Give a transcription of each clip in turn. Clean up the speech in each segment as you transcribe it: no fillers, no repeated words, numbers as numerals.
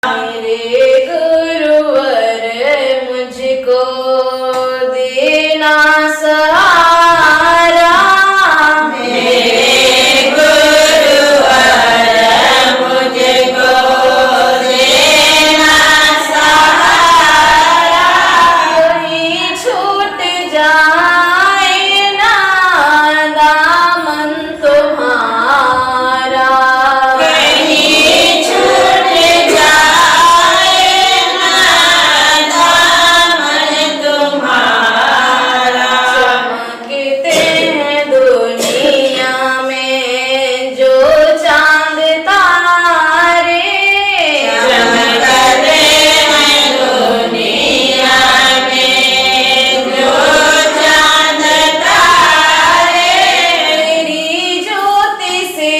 मेरे गुरुवर मुझको देना सहारा, मेरे गुरुवर मुझको देना सहारा। कहीं छूट जाए ना दामन तुम्हारा, कहीं छूट जाए ना दामन तुम्हारा। चमकते हैं दुनिया में जो चांद तारे, चमकते हैं दुनिया में जो चांद तारे। तेरी ज्योति से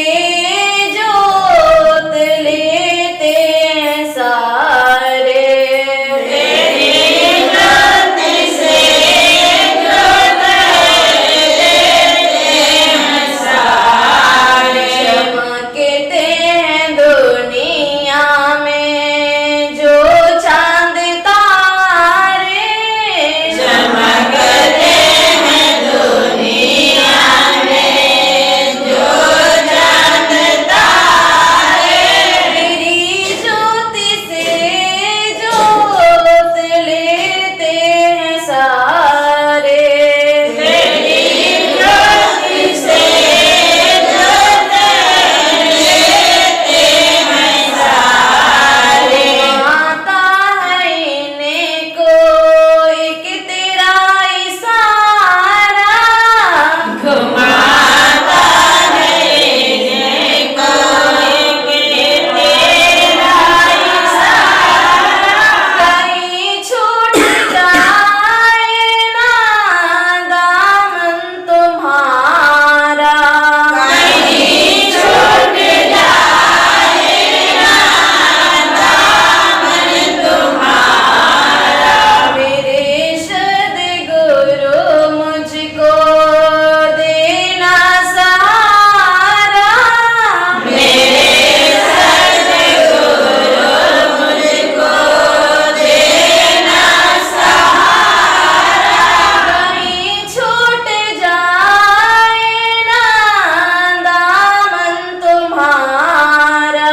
ज्योत लेते हैं सारे, तेरी ज्योति से ज्योत लेते हैं सारे। चमकते हैं दुनिया में जो चांद तारे, चमकते हैं दुनिया में जो चांद तारे। तेरी ज्योति से ज्योत लेते हैं सारे, तेरी ज्योति से ज्योत लेते हैं सारे। आता है इन्हें कोई कि तेरा इशारा, घुमाता है इन्हें कोई कि तेरा इशारा। कहीं छूट जाए ना दामन तुम्हारा, कहीं छूट जाए ना दामन तुम्हारा। मेरे सद्गुरु मुझको देना सहारा, मेरे सद्गुरु मुझको देना सहारा। कहीं छूट जाए ना दामन तुम्हारा,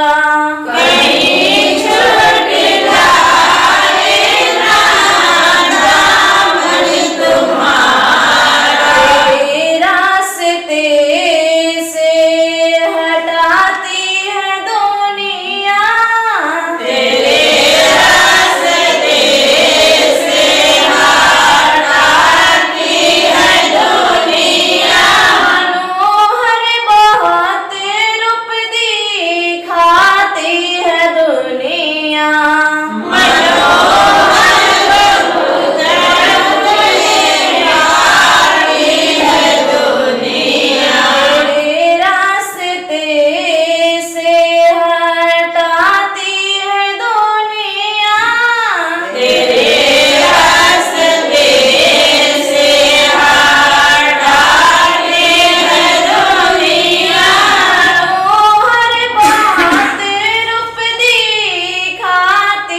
कहीं छूट जाए ना दामन तुम्हारा। तेरे रास्ते से हटाती है दुनिया, तेरे रास्ते से हटाती है दुनिया। मनोहर बहुत रूप दिखाती है दुनिया, मनोहर बहुत दिखाती है दुनिया। तेरे रास्ते से हटाती है दुनिया, तेरे रास्ते से हटाती है दुनिया। मनोहर बहुत रूप दिखाती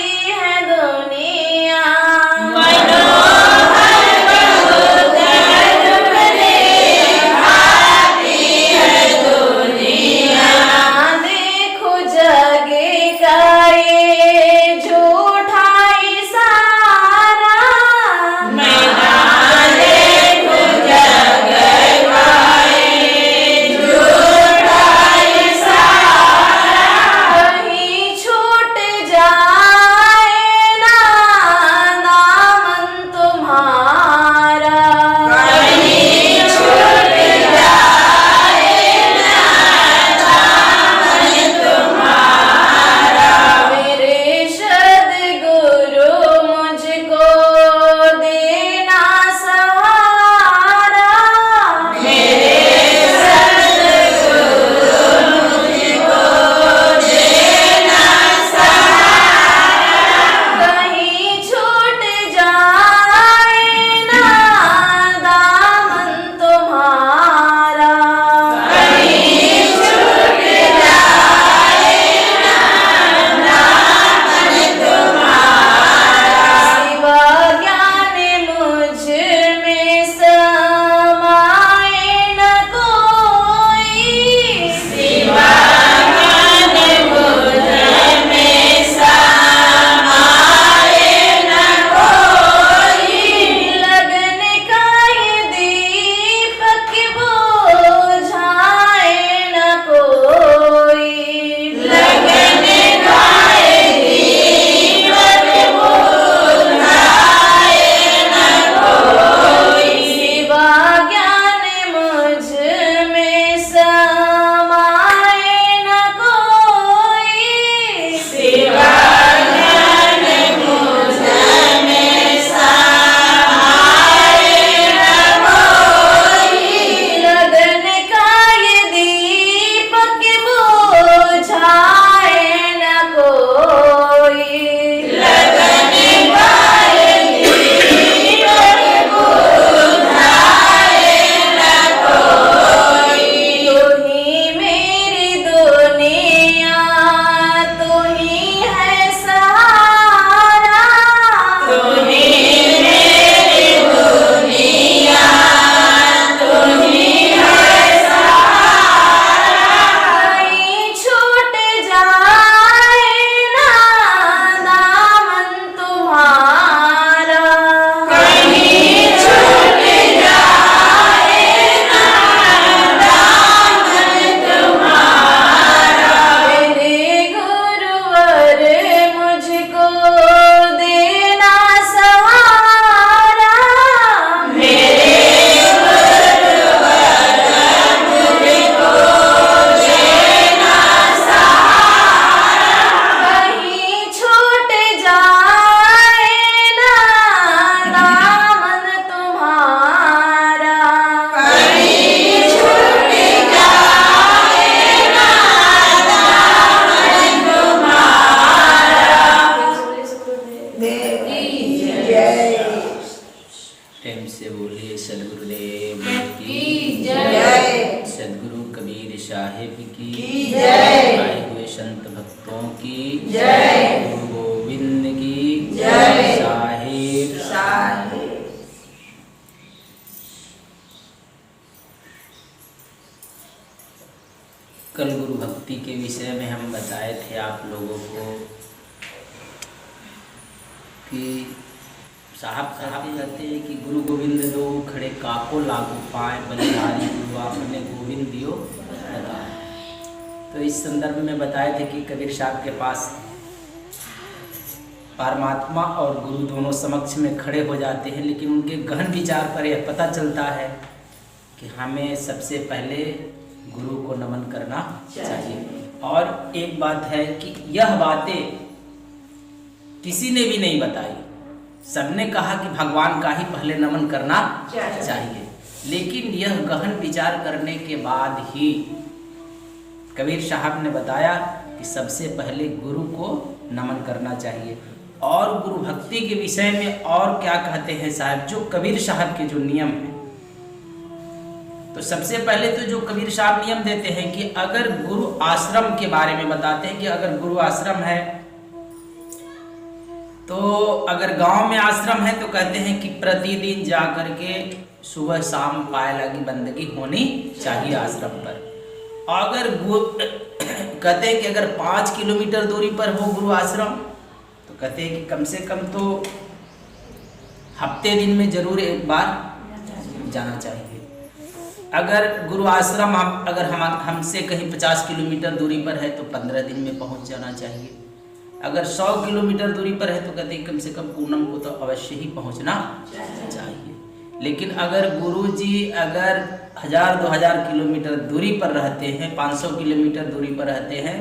के विषय में हम बताए थे आप लोगों को कि साहब कहते हैं कि गुरु गोविंद दो खड़े काको लागू पाए बलिहारी गुरु आपने गोविंद दियो बताए। तो इस संदर्भ में बताए थे कि कबीर साहब के पास परमात्मा और गुरु दोनों समक्ष में खड़े हो जाते हैं, लेकिन उनके गहन विचार पर यह पता चलता है कि हमें सबसे पहले गुरु को नमन करना चाहिए। और एक बात है कि यह बातें किसी ने भी नहीं बताई, सबने कहा कि भगवान का ही पहले नमन करना चाहिए, लेकिन यह गहन विचार करने के बाद ही कबीर साहब ने बताया कि सबसे पहले गुरु को नमन करना चाहिए। और गुरु भक्ति के विषय में और क्या कहते हैं साहब, जो कबीर साहब के जो नियम हैं, तो सबसे पहले तो जो कबीर साहब नियम देते हैं कि अगर गुरु आश्रम के बारे में बताते हैं कि अगर गुरु आश्रम है तो अगर गांव में आश्रम है तो कहते हैं कि प्रतिदिन जा कर के सुबह शाम पाए लगी बंदगी होनी चाहिए आश्रम पर। अगर कहते हैं कि अगर 5 किलोमीटर दूरी पर हो गुरु आश्रम तो कहते हैं कि कम से कम तो हफ्ते दिन में जरूर एक बार जाना चाहिए। अगर गुरु आश्रम अगर हमसे कहीं 50 किलोमीटर दूरी पर है तो 15 दिन में पहुंच जाना चाहिए। अगर 100 किलोमीटर दूरी पर है तो कहते हैं कम से कम पूनम को तो अवश्य ही पहुंचना चाहिए। लेकिन अगर गुरु जी अगर 1000-2000 किलोमीटर दूरी पर रहते हैं, 500 किलोमीटर दूरी पर रहते हैं,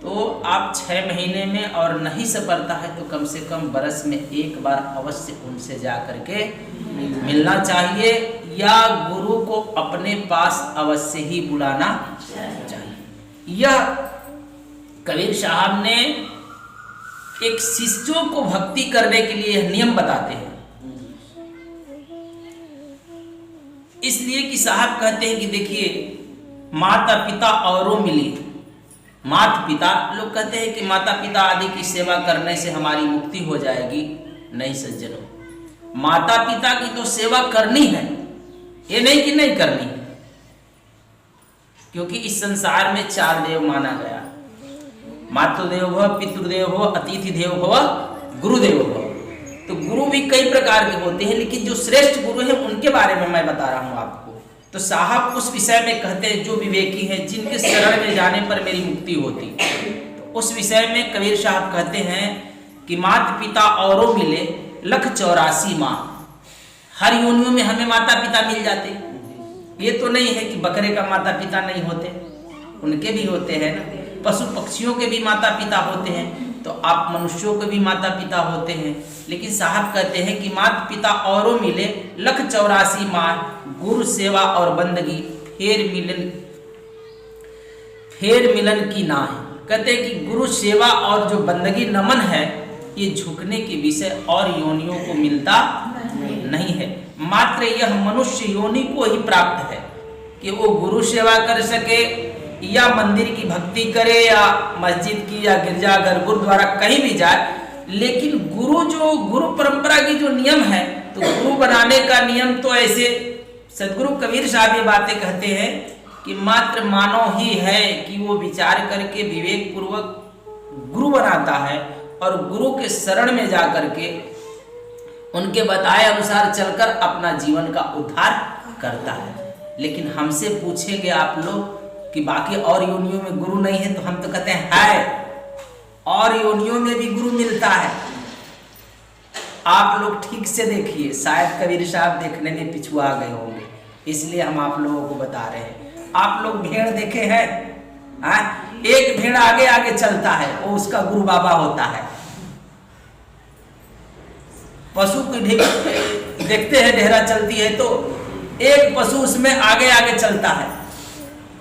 तो आप 6 महीने में और नहीं सपरता है तो कम से कम बरस में एक बार अवश्य उनसे जा करके मिलना चाहिए, या गुरु को अपने पास अवश्य ही बुलाना चाहिए। यह कबीर साहब ने एक शिष्यों को भक्ति करने के लिए यह नियम बताते हैं। इसलिए कि साहब कहते हैं कि देखिए, माता पिता औरों मिली, माता पिता लोग कहते हैं कि माता पिता आदि की सेवा करने से हमारी मुक्ति हो जाएगी। नहीं सज्जनों, माता पिता की तो सेवा करनी है, ये नहीं कि नहीं करनी है, क्योंकि इस संसार में 4 देव माना गया, मातृदेव भव, पितृदेव भव, अतिथि देव भव, गुरुदेव भव। तो गुरु भी कई प्रकार के होते हैं, लेकिन जो श्रेष्ठ गुरु हैं उनके बारे में मैं बता रहा हूं आपको। तो साहब उस विषय में कहते हैं जो विवेकी हैं, जिनके शरण में जाने पर मेरी मुक्ति होती, तो उस विषय में कबीर साहब कहते हैं कि माता पिता औरों मिले 184 माँ। हर योनियों में हमें माता पिता मिल जाते। ये तो नहीं है कि बकरे का माता पिता नहीं होते, उनके भी होते हैं ना। पशु पक्षियों के भी माता पिता होते हैं, तो आप मनुष्यों के भी माता पिता होते हैं। लेकिन साहब कहते हैं कि माता पिता औरों मिले 184 माँ, गुरु सेवा और बंदगी फेर मिलन की ना है। कहते हैं कि गुरु सेवा और जो बंदगी नमन है, ये झुकने के विषय और योनियों को मिलता नहीं है। मात्र यह मनुष्य योनि को ही प्राप्त है कि वो गुरु सेवा कर सके, या मंदिर की भक्ति करे, या मस्जिद की, या गिरजाघर, गुरुद्वारा, कहीं भी जाए। लेकिन गुरु परंपरा की जो नियम है, तो गुरु बनाने का नियम तो ऐसे सदगुरु कबीर साहब ये बातें कहते हैं कि मात्र मानव ही है कि वो विचार करके विवेक पूर्वक गुरु बनाता है और गुरु के शरण में जा करके उनके बताए अनुसार चलकर अपना जीवन का उद्धार करता है। लेकिन हमसे पूछेंगे आप लोग कि बाकी और योनियों में गुरु नहीं है, तो हम तो कहते हैं है, और योनियों में भी गुरु मिलता है। आप लोग ठीक से देखिए, शायद कबीर साहब देखने में पिछुआ गए होंगे, इसलिए हम आप लोगों को बता रहे हैं। आप लोग भेड़ देखे हैं? एक भेड़ आगे आगे चलता है, वो उसका गुरु बाबा होता है। पशु की देखते हैं ढेरा चलती है तो एक पशु उसमें आगे आगे चलता है।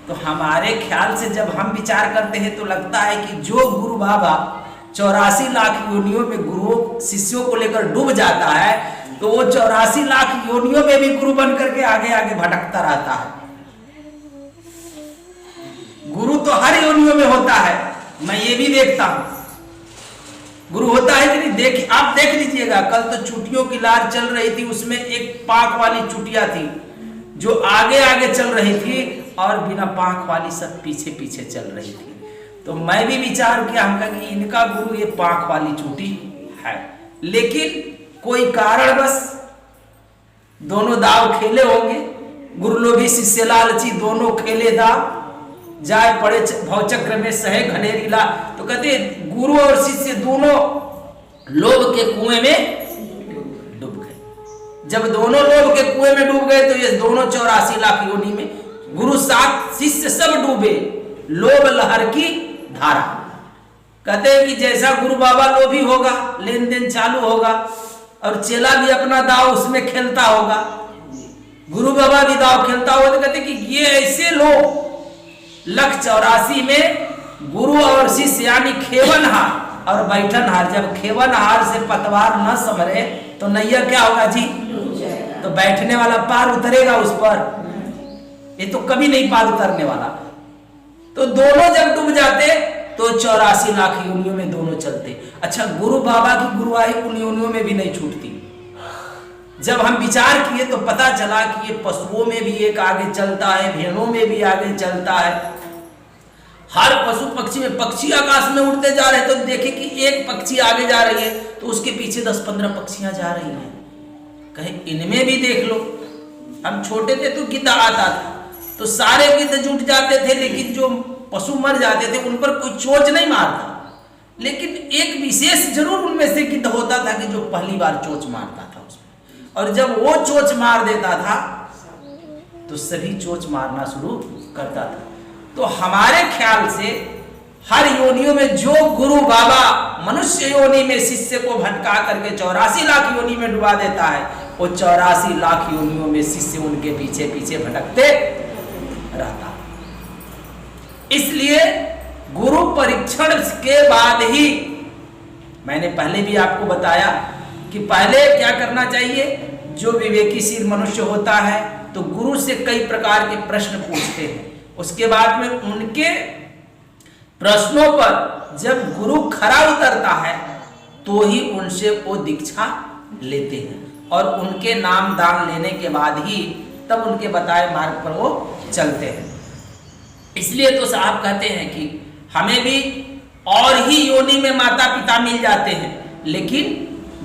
तो हमारे ख्याल से जब हम विचार करते हैं तो लगता है कि जो गुरु बाबा 84 लाख योनियों में गुरुओं शिष्यों को लेकर डूब जाता है, तो वो 84 लाख योनियों में भी गुरु बन करके आगे आगे भटकता रहता है। गुरु तो हर योनियों में होता है, मैं ये भी देखता हूं। गुरु होता है कि नहीं? आप देख लीजिएगा, कल तो चुटियों की लार चल रही थी, उसमें एक पाक वाली चुटिया थी जो आगे आगे चल रही थी, और बिना पांख वाली सब पीछे पीछे चल रही थी। तो मैं भी विचार किया, हम कहा कि इनका गुरु ये पांख वाली चूटी है, लेकिन कोई कारणवश दोनों दाव खेले होंगे। गुरु लोभी शिष्य लालची दोनों खेले दाव, जाए पड़े भवचक्र में सहे घनेरी ला। तो कहते गुरु और शिष्य दोनों लोभ के कुएं में डूब गए। जब दोनों लोभ के कुएं में डूब गए तो ये दोनों 84 लाख योनि में, गुरु 7 शिष्य सब डूबे लोभ लहर की धारा। कहते हैं कि जैसा गुरु बाबा लोभी होगा, लेन देन चालू होगा, और चेला भी अपना दाव उसमें खेलता होगा, गुरु बाबा भी दाव खेलता होगा। तो कहते कि ये ऐसे लोग 184 में गुरु और शिष्य यानी खेवनहार और बैठनहार, जब खेवनहार से पतवार न समरे तो नैया क्या होगा जी, तो बैठने वाला पार उतरेगा उस पर, ये तो कभी नहीं पार उतरने वाला। तो दोनों जब डूब जाते तो 84 लाख योनियों में दोनों चलते। अच्छा, गुरु बाबा की गुरुवाई उन योनियों में भी नहीं छूटती। जब हम विचार किए तो पता चला कि ये पशुओं में भी एक आगे चलता है, भेड़ों में भी आगे चलता है। हर पशु पक्षी में, पक्षी आकाश में उड़ते जा रहे तो देखे कि एक पक्षी आगे जा रही है तो उसके पीछे 10-15 पक्षियां जा रही हैं। कहे इनमें भी देख लो। हम छोटे थे तो गिद्ध आता था तो सारे गिद्ध जुट जाते थे, लेकिन जो पशु मर जाते थे उन पर कोई चोच नहीं मारता, लेकिन एक विशेष जरूर उनमें से गिद्ध होता था कि जो पहली बार चोच मारता था उसमें, और जब वो चोच मार देता था तो सभी चोच मारना शुरू करता था। तो हमारे ख्याल से हर योनियों में जो गुरु बाबा मनुष्य योनि में शिष्य को भटका करके 84 लाख योनि में डुबा देता है, वो 84 लाख योनियों में शिष्य उनके पीछे पीछे भटकते रहता। इसलिए गुरु परीक्षण के बाद ही, मैंने पहले भी आपको बताया कि पहले क्या करना चाहिए, जो विवेकीशील मनुष्य होता है तो गुरु से कई प्रकार के प्रश्न पूछते हैं। उसके बाद में उनके प्रश्नों पर जब गुरु खरा उतरता है तो ही उनसे वो दीक्षा लेते हैं, और उनके नाम दान लेने के बाद ही तब उनके बताए मार्ग पर वो चलते हैं। इसलिए तो साहब कहते हैं कि हमें भी और ही योनि में माता पिता मिल जाते हैं लेकिन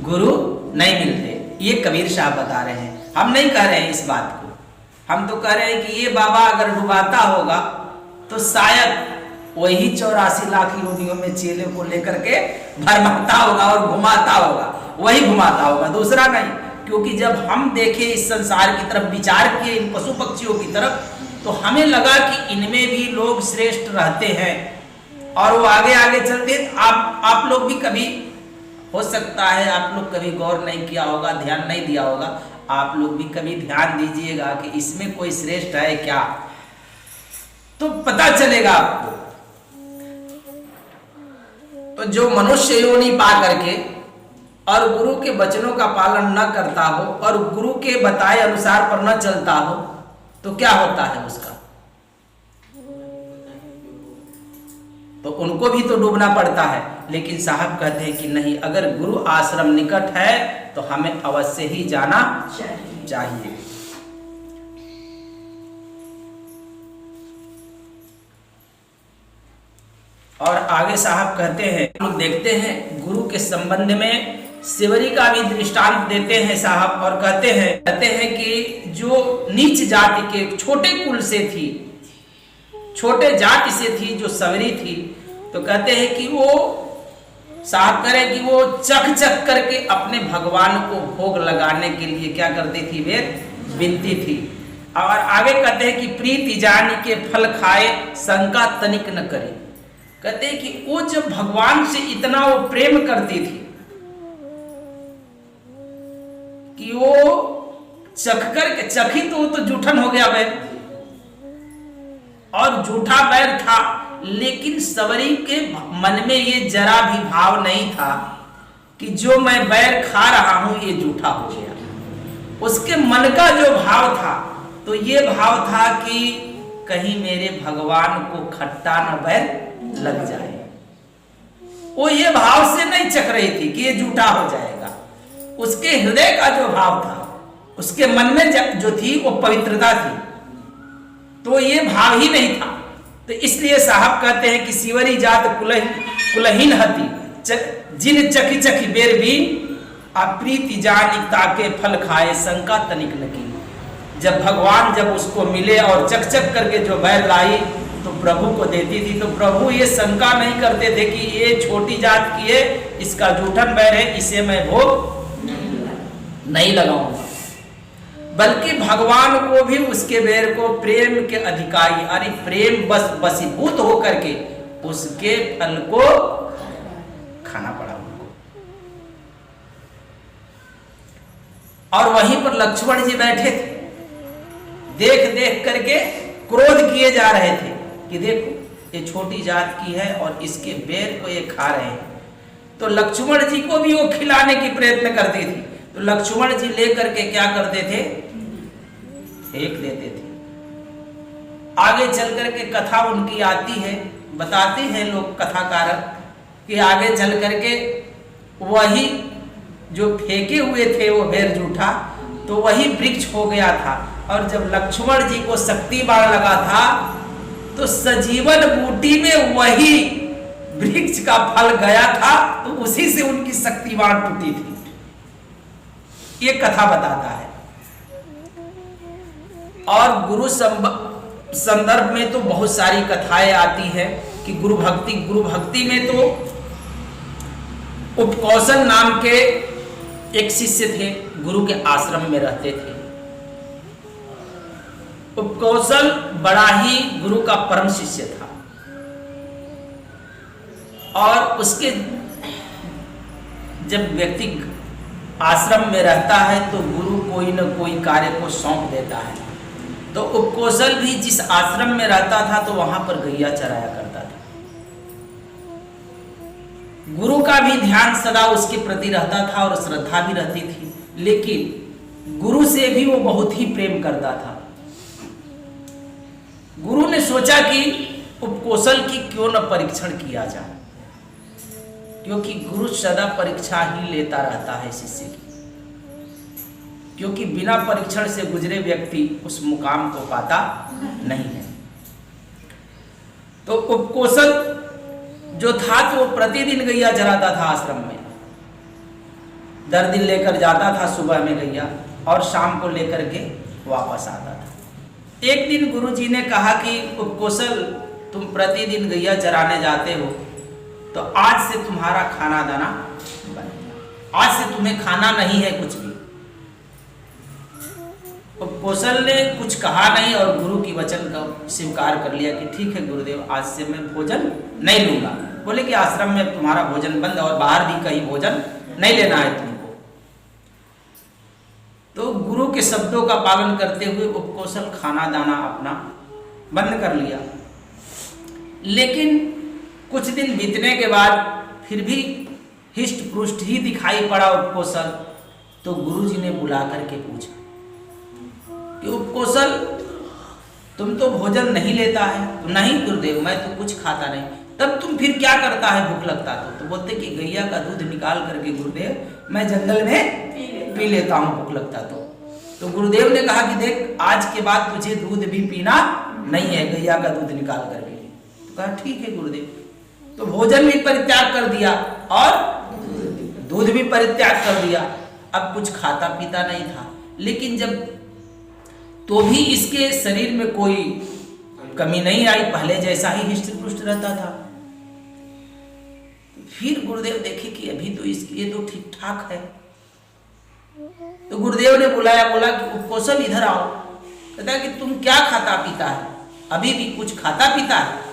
गुरु नहीं मिलते। ये कबीर साहब बता रहे हैं, हम नहीं कह रहे हैं इस बात को। हम तो कह रहे हैं कि ये बाबा अगर डुबाता होगा तो शायद वही 84 लाख योनियों में चेले को लेकर के भरमाता होगा और घुमाता होगा, वही घुमाता होगा, दूसरा नहीं। क्योंकि जब हम देखें इस संसार की तरफ, विचार किए इन पशु पक्षियों की तरफ, तो हमें लगा कि इनमें भी लोग श्रेष्ठ रहते हैं और वो आगे आगे चलते। आप लोग भी कभी, हो सकता है आप लोग कभी गौर नहीं किया होगा, ध्यान नहीं दिया होगा, आप लोग भी कभी ध्यान दीजिएगा कि इसमें कोई श्रेष्ठ है क्या, तो पता चलेगा आपको। तो जो मनुष्य योनि पा करके और गुरु के वचनों का पालन न करता हो और गुरु के बताए अनुसार पर न चलता हो तो क्या होता है उसका, तो उनको भी तो डूबना पड़ता है। लेकिन साहब कहते हैं कि नहीं, अगर गुरु आश्रम निकट है तो हमें अवश्य ही जाना चाहिए। और आगे साहब कहते हैं, लोग देखते हैं गुरु के संबंध में सेवरी का भी दृष्टांत देते हैं साहब, और कहते हैं कि जो नीच जाति के छोटे कुल से थी, छोटे जाति से थी जो सवरी थी, तो कहते हैं कि वो साहब करें कि वो चख चख करके अपने भगवान को भोग लगाने के लिए क्या करती थी, वे विनती थी। और आगे कहते हैं कि प्रीति जानी के फल खाए शंका तनिक न करे। कहते हैं कि वो जब भगवान से इतना वो प्रेम करती थी कि वो चख करके, चखी तो जूठन हो गया बैर, और जूठा बैर था, लेकिन सवरी के मन में ये जरा भी भाव नहीं था कि जो मैं बैर खा रहा हूं ये जूठा हो गया। उसके मन का जो भाव था तो ये भाव था कि कहीं मेरे भगवान को खट्टा न बैर लग जाए। वो ये भाव से नहीं चख रही थी कि ये जूठा हो जाएगा। उसके हृदय का जो भाव था, उसके मन में जो थी वो पवित्रता थी। तो ये भाव ही नहीं था। तो इसलिए साहब कहते हैं कि सिवरी जात कुलहीन हती जिन चखी चखी बेर भी अप्रीति जानिकता के फल खाए शंका तनिक न की। जब भगवान जब उसको मिले और चक चक करके जो बैर लाई तो प्रभु को देती थी, तो प्रभु ये शंका नहीं करते थे कि ये छोटी जात की है, इसका जूठन बैर है, इसे मैं भोग नहीं लगाऊंगा। बल्कि भगवान को भी उसके बैर को प्रेम के अधिकारी अरे प्रेम बसीभूत होकर के उसके फल को खाना पड़ा उनको। और वहीं पर लक्ष्मण जी बैठे थे, देख देख करके क्रोध किए जा रहे थे कि देखो ये छोटी जात की है और इसके बैर को ये खा रहे हैं। तो लक्ष्मण जी को भी वो खिलाने की प्रयत्न करती थी। तो लक्ष्मण जी लेकर के क्या करते थे, फेंक देते थे। आगे चल करके कथा उनकी आती है, बताते हैं लोग कथाकारक कि आगे चल करके वही जो फेंके हुए थे वो बैर जूठा तो वही वृक्ष हो गया था। और जब लक्ष्मण जी को शक्ति बाण लगा था तो सजीवन बूटी में वही वृक्ष का फल गया था, तो उसी से उनकी शक्ति बाण टूटी थी। ये कथा बताता है। और गुरु संदर्भ में तो बहुत सारी कथाएं आती है कि गुरु भक्ति में तो उपकौशल नाम के एक शिष्य थे, गुरु के आश्रम में रहते थे। उपकौशल बड़ा ही गुरु का परम शिष्य था और उसके जब व्यक्ति आश्रम में रहता है तो गुरु कोई न कोई कार्य को सौंप देता है। तो उपकौशल भी जिस आश्रम में रहता था तो वहां पर गैया चराया करता था। गुरु का भी ध्यान सदा उसके प्रति रहता था और श्रद्धा भी रहती थी, लेकिन गुरु से भी वो बहुत ही प्रेम करता था। गुरु ने सोचा कि उपकौशल की क्यों न परीक्षण किया जाए, क्योंकि गुरु सदा परीक्षा ही लेता रहता है शिष्य की, क्योंकि बिना परीक्षण से गुजरे व्यक्ति उस मुकाम को पाता नहीं है। तो उपकौशल जो था तो वो प्रतिदिन गैया चराता था आश्रम में। दर दिन लेकर जाता था सुबह में गैया और शाम को लेकर के वापस आता था। एक दिन गुरुजी ने कहा कि उपकौशल तुम प्रतिदिन गैया चराने जाते हो तो आज से तुम्हारा खाना दाना बंद, आज से तुम्हें खाना नहीं है कुछ भी। उपकौशल ने कुछ कहा नहीं और गुरु की वचन का स्वीकार कर लिया कि ठीक है गुरुदेव, आज से मैं भोजन नहीं लूंगा। बोले कि आश्रम में तुम्हारा भोजन बंद और बाहर भी कहीं भोजन नहीं लेना है तुमको। तो गुरु के शब्दों का पालन करते हुए उपकौशल खाना दाना अपना बंद कर लिया। लेकिन कुछ दिन बीतने के बाद फिर भी हिष्ट पुष्ट ही दिखाई पड़ा उपकौशल। तो गुरुजी ने बुला करके पूछा कि उपकौशल तुम तो भोजन नहीं लेता है। तो नहीं गुरुदेव, मैं तो कुछ खाता नहीं। तब तुम फिर क्या करता है भूख लगता तो बोलते कि गैया का दूध निकाल करके गुरुदेव मैं जंगल में पी लेता हूँ भूख लगता तो गुरुदेव ने कहा कि देख आज के बाद तुझे दूध भी पीना नहीं है, गैया का दूध निकाल करके। तो कहा ठीक है गुरुदेव। तो भोजन भी परित्याग कर दिया और दूध भी परित्याग कर दिया। अब कुछ खाता पीता नहीं था, लेकिन जब तो भी इसके शरीर में कोई कमी नहीं आई, पहले जैसा ही हिष्ट पुष्ट रहता था। फिर गुरुदेव देखे कि अभी तो ये तो ठीक ठाक है। तो गुरुदेव ने बुलाया, बोला कि उपकौशल इधर आओ। कहता है कि तुम क्या खाता पीता है, अभी भी कुछ खाता पीता है?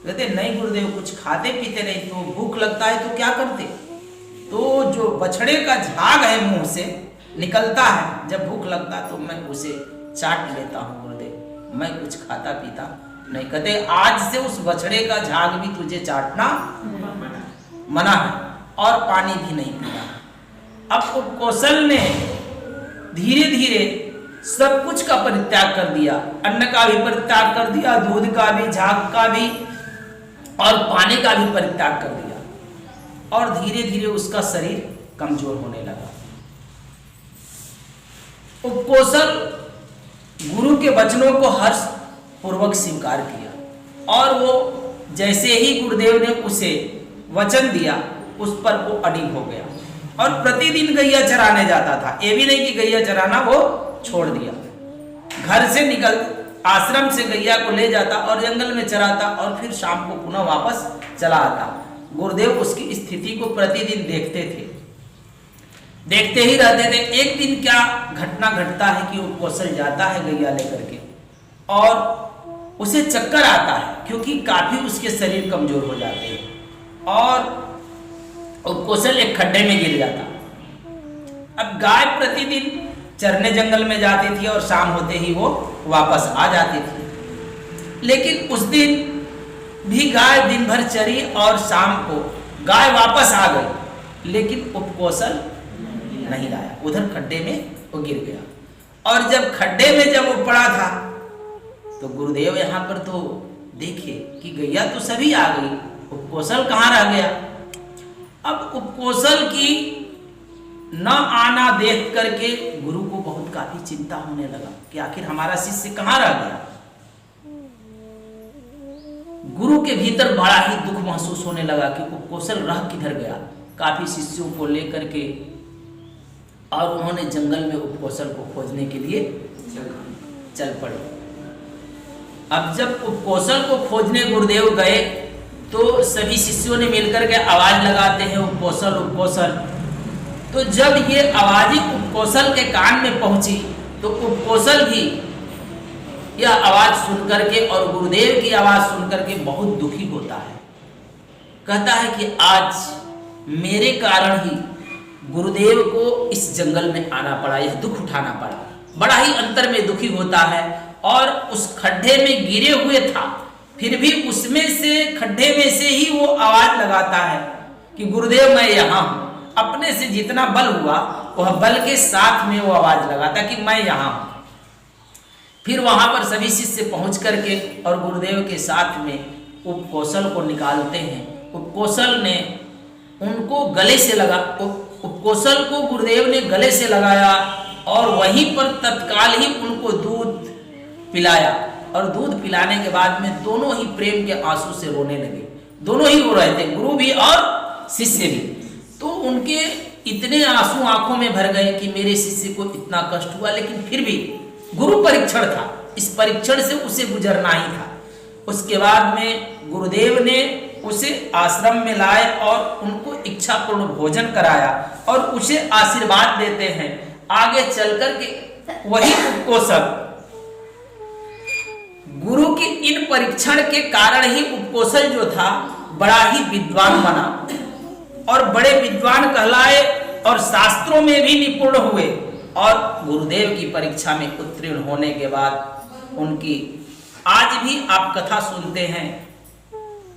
कहते नहीं गुरुदेव, कुछ खाते पीते नहीं। तो भूख लगता है तो क्या करते? तो जो बछड़े का झाग है मुंह से निकलता है, जब भूख लगता तो मैं उसे चाट लेता हूँ गुरुदेव, मैं कुछ खाता पीता नहीं। कहते आज से उस बछड़े का झाग भी तुझे चाटना मना है और पानी भी नहीं पीना। अब उपकौशल ने धीरे धीरे सब कुछ का परित्याग कर दिया, अन्न का भी परित्याग कर दिया, दूध का भी, झाग का भी और पानी का भी परित्याग कर दिया। और धीरे धीरे उसका शरीर कमजोर होने लगा। उपकौशल गुरु के वचनों को हर्ष पूर्वक स्वीकार किया, और वो जैसे ही गुरुदेव ने उसे वचन दिया उस पर वो अडिग हो गया और प्रतिदिन गैया चराने जाता था। ये भी नहीं कि गैया चराना वो छोड़ दिया, घर से निकल आश्रम से गैया को ले जाता और जंगल में चराता और फिर शाम को पुनः वापस चला आता। गुरुदेव उसकी स्थिति को प्रतिदिन देखते थे, देखते ही रहते थे। एक दिन क्या घटना घटता है कि वो कौशल जाता है गैया लेकर के और उसे चक्कर आता है, क्योंकि काफी उसके शरीर कमजोर हो जाते हैं और कौशल एक खड्डे में गिर जाता। अब गाय प्रतिदिन चरने जंगल में जाती थी और शाम होते ही वो वापस आ जाती थी, लेकिन उस दिन भी गाय दिन भर चरी और शाम को गाय वापस आ गई, लेकिन उपकौशल नहीं आया, उधर खड्डे में वो गिर गया। और जब खड्डे में जब वो पड़ा था तो गुरुदेव यहाँ पर तो देखे कि गैया तो सभी आ गई, उपकौशल कहाँ रह गया। अब उपकौशल की न आना देख करके गुरु को बहुत काफी चिंता होने लगा कि आखिर हमारा शिष्य कहाँ रह गया। गुरु के भीतर बड़ा ही दुख महसूस होने लगा कि उपकौशल रह किधर गया। काफी शिष्यों को लेकर के और उन्होंने जंगल में उपकौशल को खोजने के लिए चल पड़े। अब जब उपकौशल को खोजने गुरुदेव गए तो सभी शिष्यों ने मिलकर के आवाज लगाते हैं उपकौशल उपकौशल। तो जब ये आवाज़ें उपकौशल के कान में पहुंची तो उपकौशल भी यह आवाज सुन करके और गुरुदेव की आवाज सुन करके बहुत दुखी होता है। कहता है कि आज मेरे कारण ही गुरुदेव को इस जंगल में आना पड़ा, यह दुख उठाना पड़ा। बड़ा ही अंतर में दुखी होता है और उस खड्डे में गिरे हुए था, फिर भी उसमें से खड्डे में से ही वो आवाज लगाता है कि गुरुदेव मैं यहाँ हूँ। अपने से जितना बल हुआ वह बल के साथ में वो आवाज लगाता कि मैं यहाँ हूँ। फिर वहां पर सभी शिष्य पहुंच करके और गुरुदेव के साथ में उपकौशल को निकालते हैं। उपकौशल ने उनको गले से लगा, उपकौशल को गुरुदेव ने गले से लगाया और वहीं पर तत्काल ही उनको दूध पिलाया। और दूध पिलाने के बाद में दोनों ही प्रेम के आंसू से रोने लगे। दोनों ही रो रहे थे, गुरु भी और शिष्य भी। तो उनके इतने आंसू आंखों में भर गए कि मेरे शिष्य को इतना कष्ट हुआ, लेकिन फिर भी गुरु परीक्षण था, इस परीक्षण से उसे गुजरना ही था। उसके बाद में गुरुदेव ने उसे आश्रम में लाए और उनको इच्छापूर्ण भोजन कराया और उसे आशीर्वाद देते हैं। आगे चलकर के वही उपकौशल गुरु के इन परीक्षण के कारण ही उपकौशल जो था बड़ा ही विद्वान बना और बड़े विद्वान कहलाए और शास्त्रों में भी निपुण हुए। और गुरुदेव की परीक्षा में उत्तीर्ण होने के बाद उनकी आज भी आप कथा सुनते हैं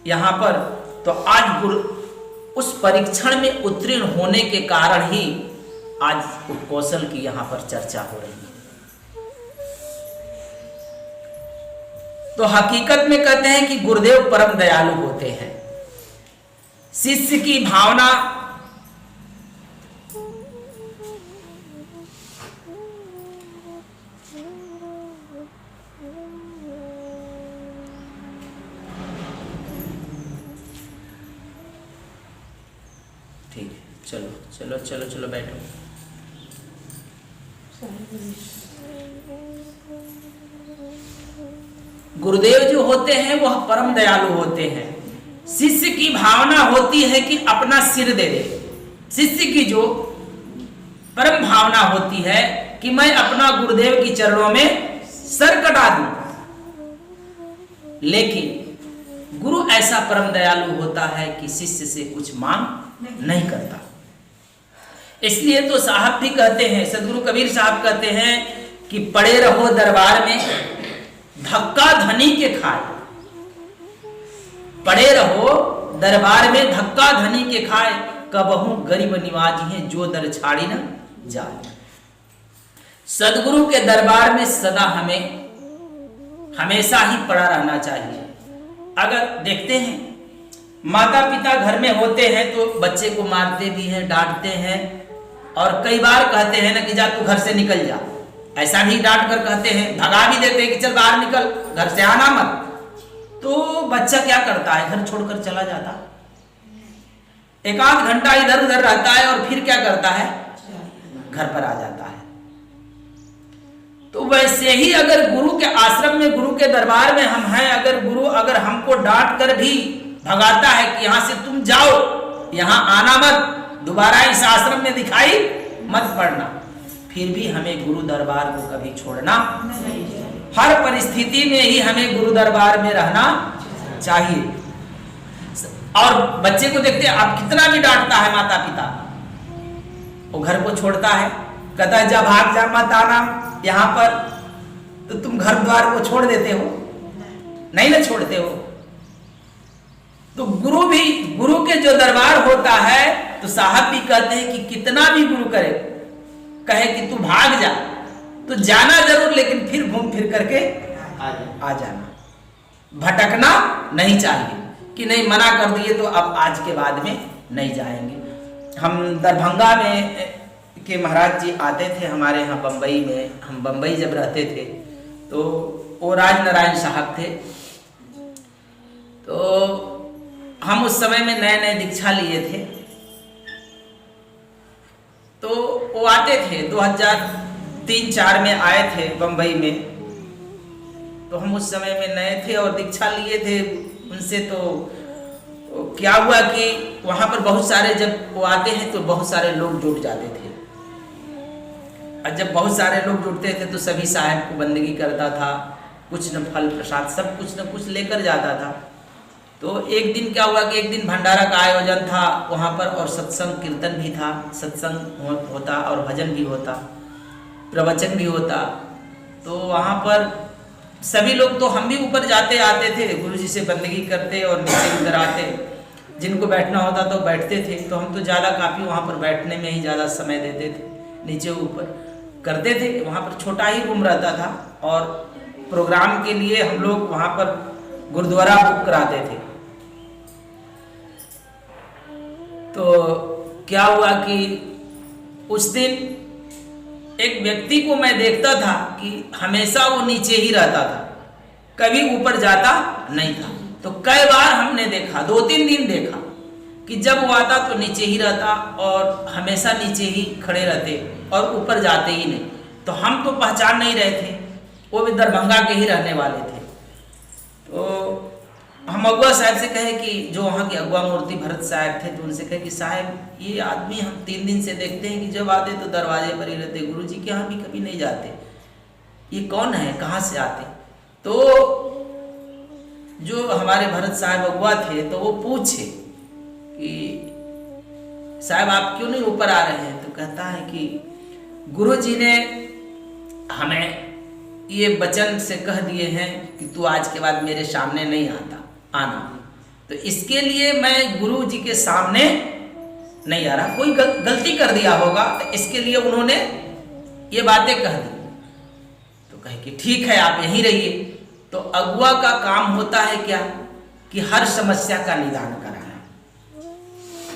यहाँ पर, तो आज गुरु उस परीक्षण में उत्तीर्ण होने के कारण ही आज उपकौशल की यहाँ पर चर्चा हो रही है। तो हकीकत में कहते हैं कि गुरुदेव परम दयालु होते हैं। शिष्य की भावना ठीक है, चलो चलो चलो चलो बैठो। गुरुदेव जो होते हैं वह परम दयालु होते हैं। शिष्य की भावना होती है कि अपना सिर दे दे। शिष्य की जो परम भावना होती है कि मैं अपना गुरुदेव की चरणों में सर कटा दूं। लेकिन गुरु ऐसा परम दयालु होता है कि शिष्य से कुछ मांग नहीं करता। इसलिए तो साहब भी कहते हैं, सदगुरु कबीर साहब कहते हैं कि पड़े रहो दरबार में धक्का धनी के खाए। पड़े रहो दरबार में धक्का धनी के खाए, कबहू गरीब निवाजी हैं जो दर छाड़ी न जाए। सदगुरु के दरबार में सदा हमें हमेशा ही पड़ा रहना चाहिए। अगर देखते हैं माता पिता घर में होते हैं तो बच्चे को मारते भी हैं, डांटते हैं और कई बार कहते हैं ना कि जा तू घर से निकल जा, ऐसा भी डांट कर कहते हैं, भगा भी देते हैं कि चल बाहर निकल, घर से आना मत। तो बच्चा क्या करता है, घर छोड़कर चला जाता, एक आध घंटा इधर उधर रहता है और फिर क्या करता है, घर पर आ जाता है। तो वैसे ही अगर गुरु के आश्रम में, गुरु के दरबार में हम हैं, अगर गुरु अगर हमको डांट कर भी भगाता है कि यहां से तुम जाओ, यहां आना मत, दोबारा इस आश्रम में दिखाई मत पड़ना, फिर भी हमें गुरु दरबार को कभी छोड़ना, हर परिस्थिति में ही हमें गुरु दरबार में रहना चाहिए। और बच्चे को देखते हैं, आप कितना भी डांटता है माता पिता, वो घर को छोड़ता है, कहता है जब भाग जा मत आना यहाँ पर, तो तुम घर द्वार को छोड़ देते हो, नहीं ना छोड़ते हो। तो गुरु भी, गुरु के जो दरबार होता है, तो साहब भी कहते हैं कि कितना भी गुरु करे, कहे कि तू भाग जा, तो जाना जरूर, लेकिन फिर घूम फिर करके आ जाना, भटकना नहीं चाहिए कि नहीं मना कर दिए तो अब आज के बाद में नहीं जाएंगे। हम दरभंगा में के महाराज जी आते थे हमारे यहाँ बम्बई में, हम बम्बई जब रहते थे तो वो राज नारायण साहब थे। तो हम उस समय में नए नए दीक्षा लिए थे, तो वो आते थे 2003-04 में आए थे बम्बई में। तो हम उस समय में नए थे और दीक्षा लिए थे उनसे। तो क्या हुआ कि वहां पर बहुत सारे, जब वो आते हैं तो बहुत सारे लोग जुट जाते थे, और जब बहुत सारे लोग जुटते थे तो सभी साहब को बंदगी करता था, कुछ न फल प्रसाद सब कुछ न कुछ लेकर जाता था। तो एक दिन क्या हुआ कि एक दिन भंडारा का आयोजन था वहाँ पर, और सत्संग कीर्तन भी था, सत्संग होता और भजन भी होता, प्रवचन भी होता। तो वहाँ पर सभी लोग, तो हम भी ऊपर जाते आते थे, गुरुजी से बंदगी करते और नीचे उधर आते, जिनको बैठना होता तो बैठते थे। तो हम तो ज़्यादा काफ़ी वहाँ पर बैठने में ही ज़्यादा समय देते थे, नीचे ऊपर करते थे। वहाँ पर छोटा ही रूम रहता था, और प्रोग्राम के लिए हम लोग वहाँ पर गुरुद्वारा बुक कराते थे। तो क्या हुआ कि उस दिन एक व्यक्ति को मैं देखता था कि हमेशा वो नीचे ही रहता था, कभी ऊपर जाता नहीं था। तो कई बार हमने देखा, 2-3 दिन देखा कि जब वो आता तो नीचे ही रहता और हमेशा नीचे ही खड़े रहते और ऊपर जाते ही नहीं। तो हम तो पहचान नहीं रहे थे, वो भी दरभंगा के ही रहने वाले थे। तो हम अगुआ साहब से कहे कि जो वहाँ के अगुआ मूर्ति भरत साहब थे, तो उनसे कहे कि साहब ये आदमी हम 3 दिन से देखते हैं कि जब आते तो दरवाजे पर ही रहते, गुरुजी के यहाँ भी कभी नहीं जाते, ये कौन है, कहाँ से आते। तो जो हमारे भरत साहब अगुआ थे तो वो पूछे कि साहब आप क्यों नहीं ऊपर आ रहे हैं। तो कहता है कि गुरुजी ने हमें ये वचन से कह दिए हैं कि तू आज के बाद मेरे सामने नहीं आना, तो इसके लिए मैं गुरु जी के सामने नहीं आ रहा। कोई गलती कर दिया होगा तो इसके लिए उन्होंने ये बातें कह दी। तो कहे कि ठीक है आप यहीं रहिए। तो अगुआ का काम होता है क्या कि हर समस्या का निदान कराना।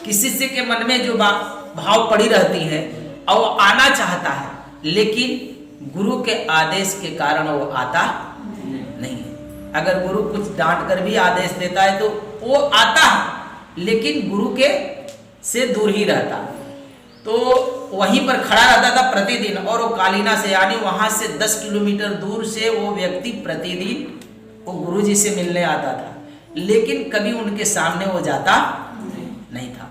किसी से के मन में जो भाव पड़ी रहती है और वो आना चाहता है, लेकिन गुरु के आदेश के कारण वो आता नहीं है। अगर गुरु कुछ डांट कर भी आदेश देता है तो वो आता है, लेकिन गुरु के से दूर ही रहता। तो वहीं पर खड़ा रहता था प्रतिदिन, और वो कालीना से यानी वहां से 10 किलोमीटर दूर से वो व्यक्ति प्रतिदिन वो गुरु जी से मिलने आता था, लेकिन कभी उनके सामने वो जाता नहीं था।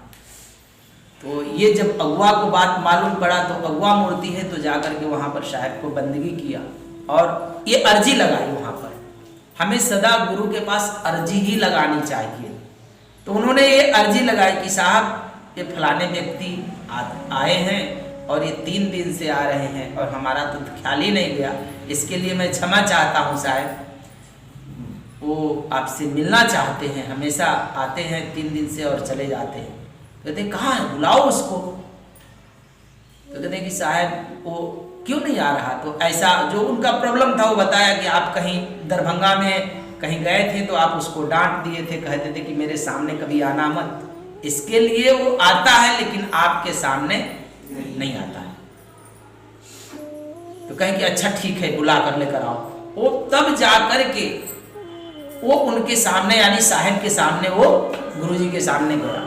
तो ये जब अगुआ को बात मालूम पड़ा तो अगुआ मूर्ति है तो जाकर के वहां पर साहब को बंदगी किया और ये अर्जी लगाई। वहां पर हमें सदा गुरु के पास अर्जी ही लगानी चाहिए। तो उन्होंने ये अर्जी लगाई कि साहब ये फलाने व्यक्ति आए हैं और ये 3 दिन से आ रहे हैं और हमारा तो ख्याल ही नहीं गया, इसके लिए मैं क्षमा चाहता हूँ साहब। वो आपसे मिलना चाहते हैं, हमेशा आते हैं 3 दिन से और चले जाते हैं। कहते कहाँ है, बुलाओ उसको। तो कहते कि साहब वो क्यों नहीं आ रहा। तो ऐसा जो उनका प्रॉब्लम था वो बताया कि आप कहीं दरभंगा में कहीं गए थे तो आप उसको डांट दिए थे, कहते थे कि मेरे सामने कभी आना मत। इसके लिए वो आता है लेकिन आपके सामने नहीं आता है। तो कहें कि अच्छा ठीक है, बुला कर लेकर आओ। वो तब जा कर के वो उनके सामने यानी साहब के सामने वो गुरुजी के सामने गया।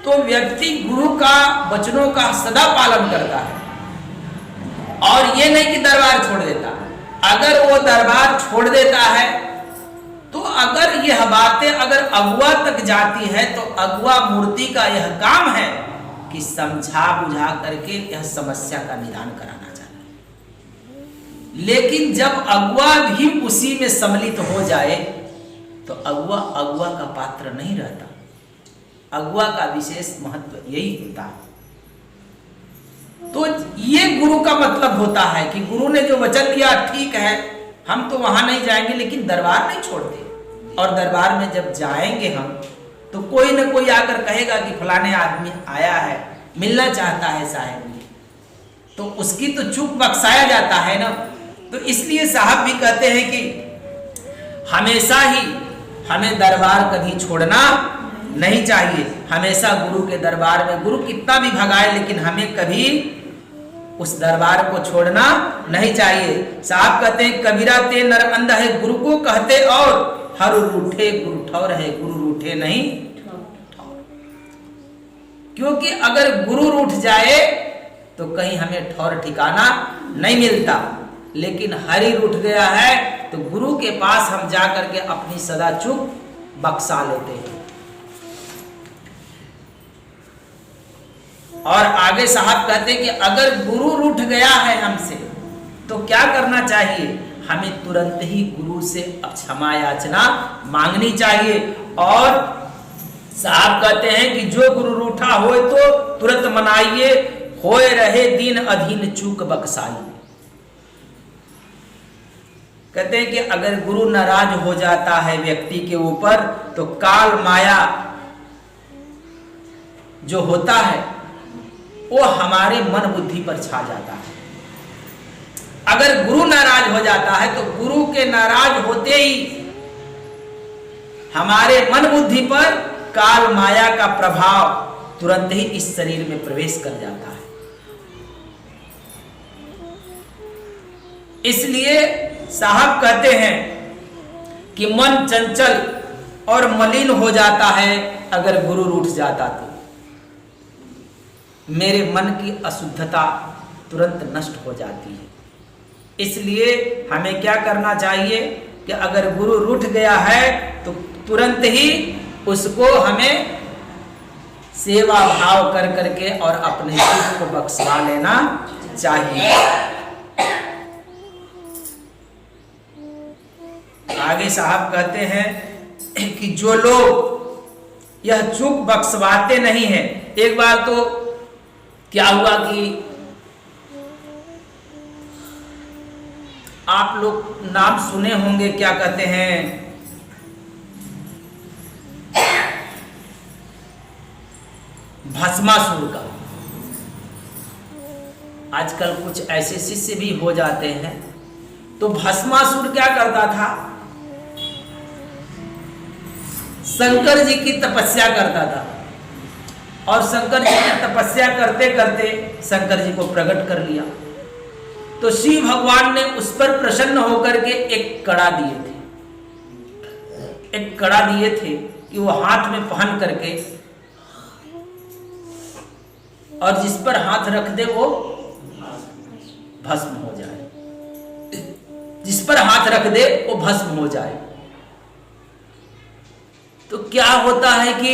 तो व्यक्ति गुरु का वचनों का सदा पालन करता है और ये नहीं कि दरबार छोड़ देता। अगर वो दरबार छोड़ देता है तो अगर यह बातें अगर अगुआ तक जाती है तो अगुआ मूर्ति का यह काम है कि समझा बुझा करके यह समस्या का निदान कराना चाहिए। लेकिन जब अगुआ भी उसी में सम्मिलित हो जाए तो अगुआ अगुआ का पात्र नहीं रहता। अगुआ का विशेष महत्व यही होता है। तो ये गुरु का मतलब होता है कि गुरु ने जो वचन दिया ठीक है, हम तो वहां नहीं जाएंगे लेकिन दरबार नहीं छोड़ते। और दरबार में जब जाएंगे हम तो कोई न कोई आकर कहेगा कि फलाने आदमी आया है, मिलना चाहता है साहब जी, तो उसकी तो चूक बख्शाया जाता है ना। तो इसलिए साहब भी कहते हैं कि हमेशा ही हमें दरबार कभी छोड़ना नहीं चाहिए। हमेशा गुरु के दरबार में, गुरु कितना भी भगाए लेकिन हमें कभी उस दरबार को छोड़ना नहीं चाहिए। साहब कहते हैं कबीरा ते नर अंध है गुरु को कहते और हर रूठे गुरु ठौर है, गुरु रूठे नहीं ठौर। क्योंकि अगर गुरु रूठ जाए तो कहीं हमें ठौर ठिकाना नहीं मिलता। लेकिन हरि रूठ गया है तो गुरु के पास हम जा करके अपनी सदा चूक बख्शा लेते हैं। और आगे साहब कहते हैं कि अगर गुरु रूठ गया है हमसे तो क्या करना चाहिए? हमें तुरंत ही गुरु से क्षमा याचना मांगनी चाहिए। और साहब कहते हैं कि जो गुरु रूठा होए तो तुरंत मनाइए, होए रहे दीन अधीन चूक बख्शाइए। कहते हैं कि अगर गुरु नाराज हो जाता है व्यक्ति के ऊपर तो काल माया जो होता है वो हमारे मन बुद्धि पर छा जाता है। अगर गुरु नाराज हो जाता है तो गुरु के नाराज होते ही हमारे मन बुद्धि पर काल माया का प्रभाव तुरंत ही इस शरीर में प्रवेश कर जाता है। इसलिए साहब कहते हैं कि मन चंचल और मलिन हो जाता है अगर गुरु रूठ जाता तो। मेरे मन की अशुद्धता तुरंत नष्ट हो जाती है। इसलिए हमें क्या करना चाहिए कि अगर गुरु रूठ गया है तो तुरंत ही उसको हमें सेवा भाव कर करके और अपने चूक को बख्शवा लेना चाहिए। आगे साहब कहते हैं कि जो लोग यह चूक बख्शवाते नहीं है, एक बार तो क्या हुआ कि आप लोग नाम सुने होंगे, क्या कहते हैं, भस्मासुर का। आजकल कुछ ऐसे शिष्य भी हो जाते हैं। तो भस्मासुर क्या करता था? शंकर जी की तपस्या करता था और शंकर जी की तपस्या करते करते शंकर जी को प्रकट कर लिया। तो शिव भगवान ने उस पर प्रसन्न होकर के एक कड़ा दिए थे, एक कड़ा दिए थे कि वो हाथ में पहन करके और जिस पर हाथ रख दे वो भस्म हो जाए, जिस पर हाथ रख दे वो भस्म हो जाए। तो क्या होता है कि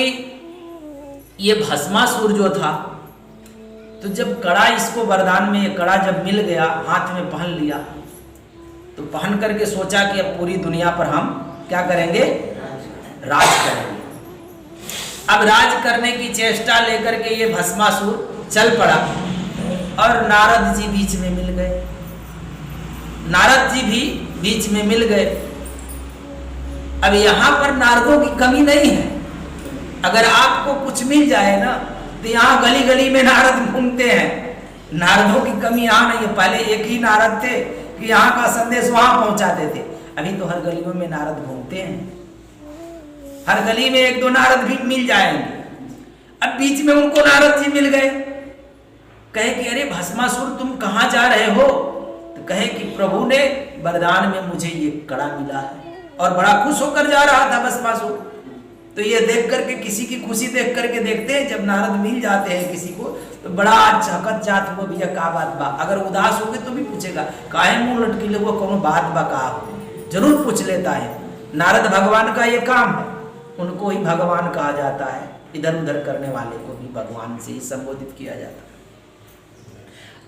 ये भस्मासुर जो था, तो जब कड़ा इसको वरदान में, ये कड़ा जब मिल गया, हाथ में पहन लिया, तो पहन करके सोचा कि अब पूरी दुनिया पर हम क्या करेंगे? राज करेंगे। अब राज करने की चेष्टा लेकर के ये भस्मासुर चल पड़ा और नारद जी बीच में मिल गए। नारद जी भी बीच में मिल गए। अब यहां पर नारदों की कमी नहीं है। अगर आपको कुछ मिल जाए ना तो यहाँ गली गली में नारद घूमते हैं। नारदों की कमी यहाँ नहीं है। पहले एक ही नारद थे कि यहाँ का संदेश वहां पहुंचाते थे। अभी तो हर गलियों में नारद घूमते हैं। हर गली में एक दो नारद भी मिल जाएंगे। अब बीच में उनको नारद जी मिल गए, कहे कि अरे भस्मासुर तुम कहाँ जा रहे हो? तो तो कहे कि प्रभु ने वरदान में मुझे ये कड़ा मिला है, और बड़ा खुश होकर जा रहा था भस्मासुर। तो ये देख करके, किसी की खुशी देख करके देखते हैं, जब नारद मिल जाते हैं किसी को तो बड़ा चहकत जात हुआ, भैया का बात बा। अगर उदास हो गए तो भी पूछेगा, काहे मुंह लटकीले हुआ, कोनो बात बा का, जरूर पूछ लेता है। नारद भगवान का ये काम है, उनको ही भगवान कहा जाता है, इधर उधर करने वाले को भी भगवान से ही संबोधित किया जाता है।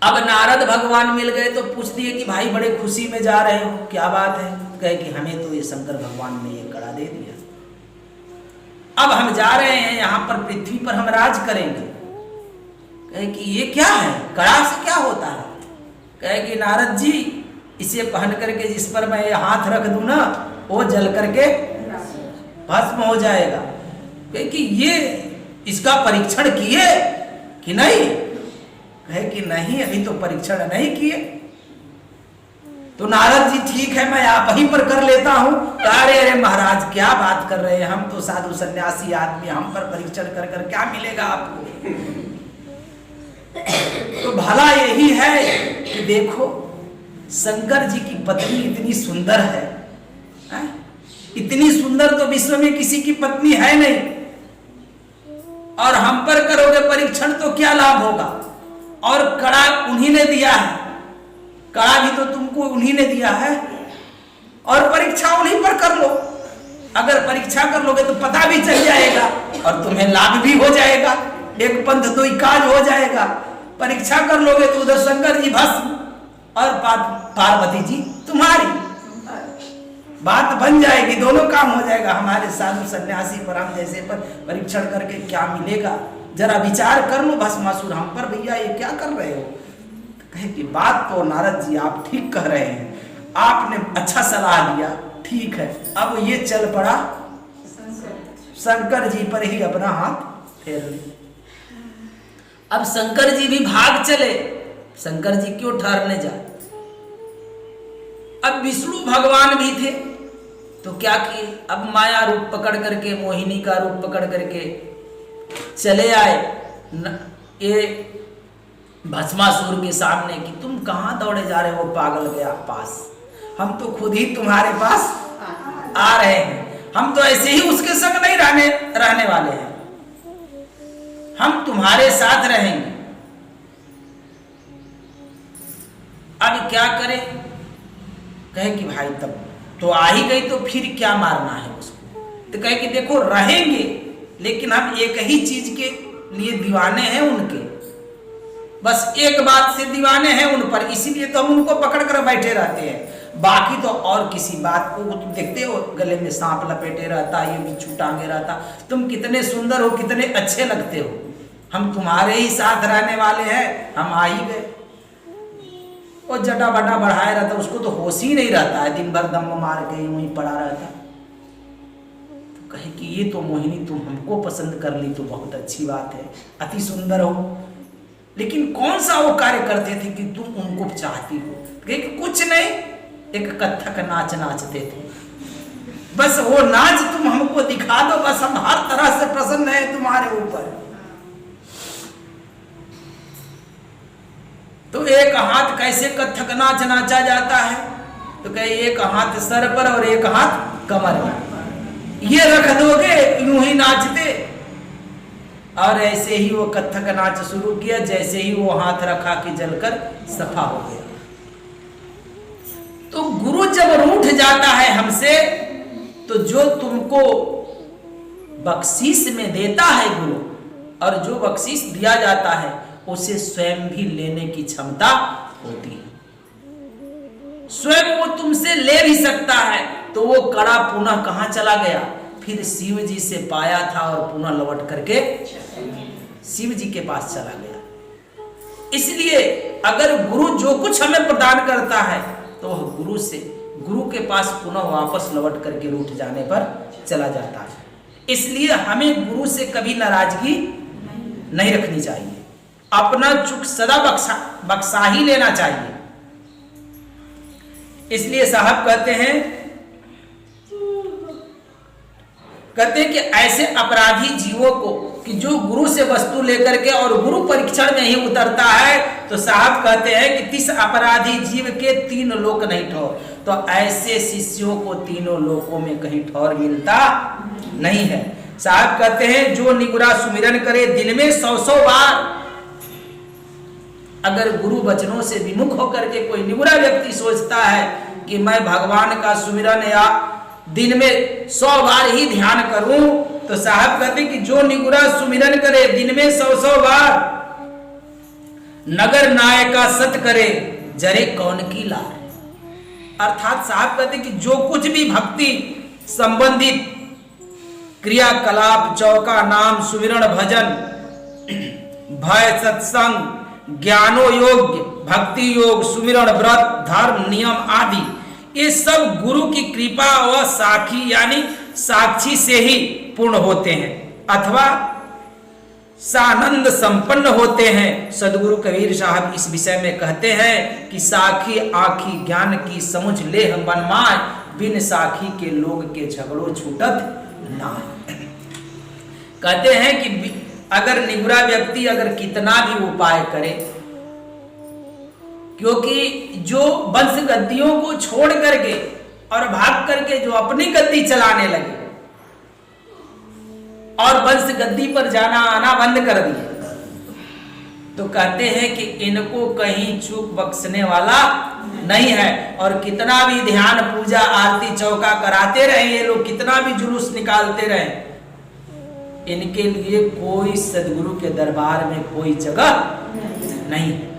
अब नारद भगवान मिल गए तो पूछ दिए कि भाई बड़े खुशी में जा रहे हो, क्या बात है? कहे कि हमें तो ये शंकर भगवान ने ये कड़ा दे दिया, अब हम जा रहे हैं यहाँ पर पृथ्वी पर हम राज करेंगे। कहे कि ये क्या है, कड़ा से क्या होता है? कहे कि नारद जी, इसे पहन करके जिस पर मैं ये हाथ रख दूं ना, वो जल करके भस्म हो जाएगा। कहे कि ये इसका परीक्षण किए कि नहीं? कहे कि नहीं, अभी तो परीक्षण नहीं किए। तो नारद जी ठीक है, मैं आप ही पर कर लेता हूं। अरे अरे महाराज, क्या बात कर रहे हैं, हम तो साधु सन्यासी आदमी, हम पर परीक्षण कर कर क्या मिलेगा आपको? तो भला यही है कि देखो, शंकर जी की पत्नी इतनी सुंदर है, इतनी सुंदर तो विश्व में किसी की पत्नी है नहीं, और हम पर करोगे परीक्षण तो क्या लाभ होगा? और कड़ा उन्हीं ने दिया है, कड़ा भी तो तुमको उन्हीं ने दिया है, और परीक्षा उन्हीं पर कर लो। अगर परीक्षा कर लोगे तो पता भी चल जाएगा और तुम्हें लाभ भी हो जाएगा, एक पंथ दो काज हो जाएगा। परीक्षा कर लोगे तो उधर शंकर जी भस्म और पार्वती जी तुम्हारी, बात बन जाएगी, दोनों काम हो जाएगा। हमारे साधु सन्यासी पर, हम जैसे पर परीक्षण करके क्या मिलेगा? जरा विचार कर लो भस्मासुर, हम पर भैया ये क्या कर रहे हो? कहे कि बात तो नारद जी आप ठीक कह रहे हैं, आपने अच्छा सलाह दिया, ठीक है। अब ये चल पड़ा शंकर जी पर ही अपना हाथ फेर ले। अब शंकर जी भी भाग चले, शंकर जी क्यों ठहरने जाए? अब विष्णु भगवान भी थे तो क्या किए? अब माया रूप पकड़ करके, मोहिनी का रूप पकड़ करके चले आए ये भस्मासुर के सामने कि तुम कहां दौड़े जा रहे हो पागल के पास, हम तो खुद ही तुम्हारे पास आ रहे हैं, हम तो ऐसे ही उसके संग नहीं रहने वाले हैं, हम तुम्हारे साथ रहेंगे। अब क्या करें? कहे कि भाई तब तो आ ही गई तो फिर क्या मारना है उसको? तो कहे कि देखो रहेंगे, लेकिन हम एक ही चीज के लिए दीवाने हैं उनके, बस एक बात से दीवाने हैं उन पर, इसीलिए तो हम उनको पकड़ कर बैठे रहते हैं। बाकी तो और किसी बात को, तुम देखते हो गले में सांप लपेटे रहता, ये बिच्छू टांगे रहता, तुम कितने सुंदर हो, कितने अच्छे लगते हो, हम तुम्हारे ही साथ रहने वाले हैं, हम आ ही गए। और जटा बटा बढ़ाया रहता, उसको तो होश ही नहीं रहता है, दिन भर दम मार के वहीं पड़ा रहता। तो कहे कि ये तो मोहिनी तुम हमको पसंद कर ली तो बहुत अच्छी बात है, अति सुंदर हो, लेकिन कौन सा वो कार्य करते थे कि तुम उनको चाहती हो? कहे कि कुछ नहीं, एक कथक नाच नाचते थे, बस वो नाच तुम हमको दिखा दो, बस हम हर तरह से प्रसन्न है तुम्हारे ऊपर। तो एक हाथ कैसे कथक नाच नाचा जाता है? तो कहे एक हाथ सर पर और एक हाथ कमर पर, ये रख दोगे यूं ही नाचते। और ऐसे ही वो कथक नाच शुरू किया, जैसे ही वो हाथ रखा कि जलकर सफा हो गया। तो गुरु जब रूठ जाता है हमसे, तो जो तुमको बख्शीश में देता है गुरु, और जो बख्शीश दिया जाता है उसे स्वयं भी लेने की क्षमता होती है, स्वयं वो तुमसे ले भी सकता है। तो वो कड़ा पुनः कहां चला गया? फिर शिव जी से पाया था और पुनः लौट करके शिव जी के पास चला गया। इसलिए अगर गुरु जो कुछ हमें प्रदान करता है तो वह गुरु के पास पुनः वापस लौट करके रूठ जाने पर चला जाता है। इसलिए हमें गुरु से कभी नाराजगी नहीं रखनी चाहिए, अपना चुक सदा बख्शा ही लेना चाहिए। इसलिए साहब कहते हैं कि ऐसे अपराधी जीवों को कि जो गुरु से वस्तु लेकर के और गुरु परीक्षण में ही उतरता है, तो तो साहब कहते हैं कि तिस अपराधी जीव के 3 लोक नहीं ठौर। तो ऐसे शिष्यों को तीनों लोकों में कहीं ठौर मिलता नहीं है। साहब कहते हैं जो निगुरा सुमिरन करे दिन में 100 बार। अगर गुरु वचनों से विमुख होकर के कोई निगुरा व्यक्ति सोचता है कि मैं भगवान का सुमिरन या दिन में 100 बार ही ध्यान करूं, तो साहब कहते हैं कि जो निगुरा सुमिरन करे दिन में 100 बार, नगर नायका सत करे जरे कौन की लार। अर्थात साहब कहते हैं कि जो कुछ भी भक्ति संबंधित क्रियाकलाप, चौका नाम, सुमिरन, भजन, भय, सत्संग, ज्ञानो योग्य, भक्ति योग, सुमिरन, व्रत, धर्म, नियम आदि, ये सब गुरु की कृपा व साखी यानी साक्षी से ही पूर्ण होते हैं अथवा सानंद संपन्न होते हैं। सदगुरु कबीर साहब इस विषय में कहते हैं कि साखी आखी ज्ञान की समुझ ले हम बनमाय, बिन साखी के लोग के झगड़ो छूटत ना। कहते हैं कि अगर निगुरा व्यक्ति अगर कितना भी उपाय करे, क्योंकि जो वंश गद्दियों को छोड़ करके और भाग करके जो अपनी गद्दी चलाने लगे और वंश गद्दी पर जाना आना बंद कर दिए, तो कहते हैं कि इनको कहीं चूक बख्शने वाला नहीं है। और कितना भी ध्यान, पूजा, आरती, चौका कराते रहे ये लोग, कितना भी जुलूस निकालते रहे, इनके लिए कोई सदगुरु के दरबार में कोई जगह नहीं है।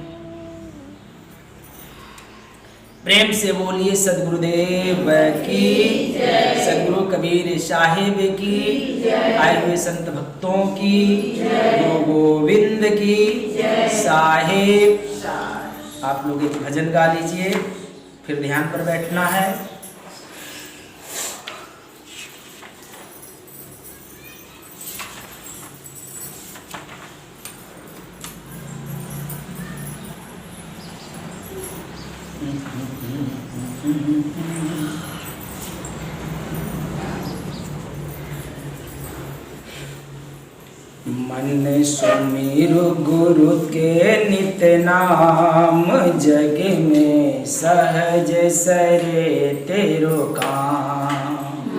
प्रेम से बोलिए सदगुरुदेव की, सदगुरु कबीर साहिब की, आए हुए संत भक्तों की, गुरु गोविंद की साहिब। आप लोग एक भजन गा लीजिए, फिर ध्यान पर बैठना है। मन सुमिरु गुरु के नित नाम, जग में सहज सरे तेरो काम।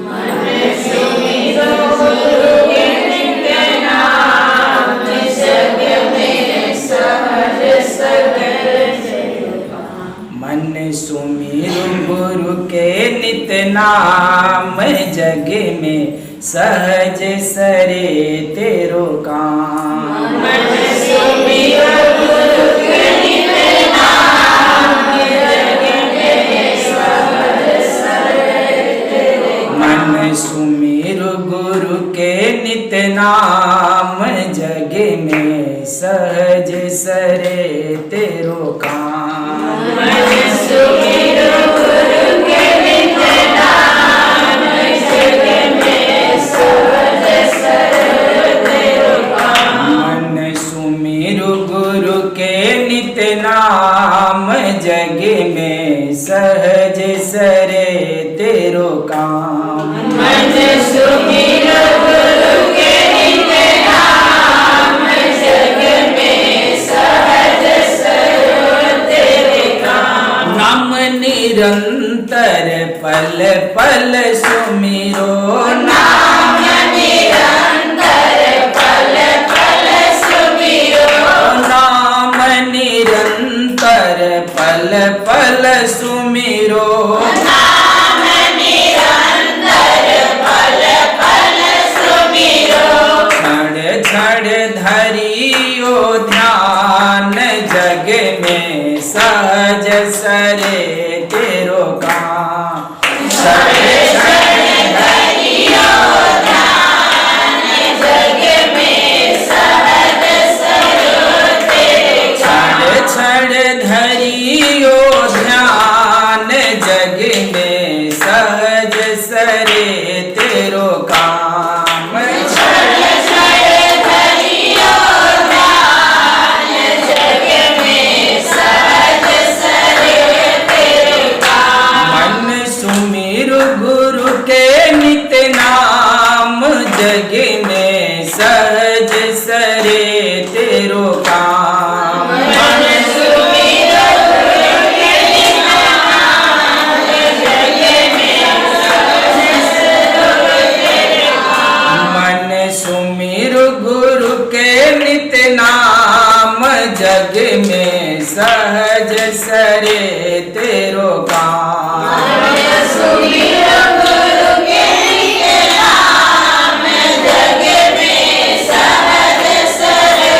मन सुमिरु गुरु के नित नाम, जग में सहज सरे तेरो काम। मन सुमिरु गुरु के नित नाम, जग में सहज सरे तेरो काम। मन सुमिरु गुरु के नित नाम, जग में सहज सरे तेरो काम। मन सुमिरु गुरु के नित नाम, जग में सहज सरे तेरो काम। मन सुमिरु गुरु के नित नाम, जग में सहज सरे तेरो काम। मन सुमिरु गुरु के नित नाम, जग में सहज सरे तेरो काम। मन सुमिरु गुरु के नित नाम, जग में सहज सरे तेरो काम। नाम निरंतर पल पल सुमिरो, नाम निरंतर पल पल सुमिरो। नाम निरंतर पल पल सुमिरो। नाम निरंतर पल पल सुमिरो। क्षण क्षण धरियो ध्यान, जग में सहज सरे तेरो काम। क्षण क्षण धरियो ध्यान, जग में सहज सरे तेरो काम। क्षण क्षण धरियो ध्यान, जग में सहज सरे तेरो काम। क्षण क्षण धरियो ध्यान, जग में सहज सरे तेरो में सहज सरे तेरो काम। सुमिरो गुरु के नित्य नाम, जग में सहज सरे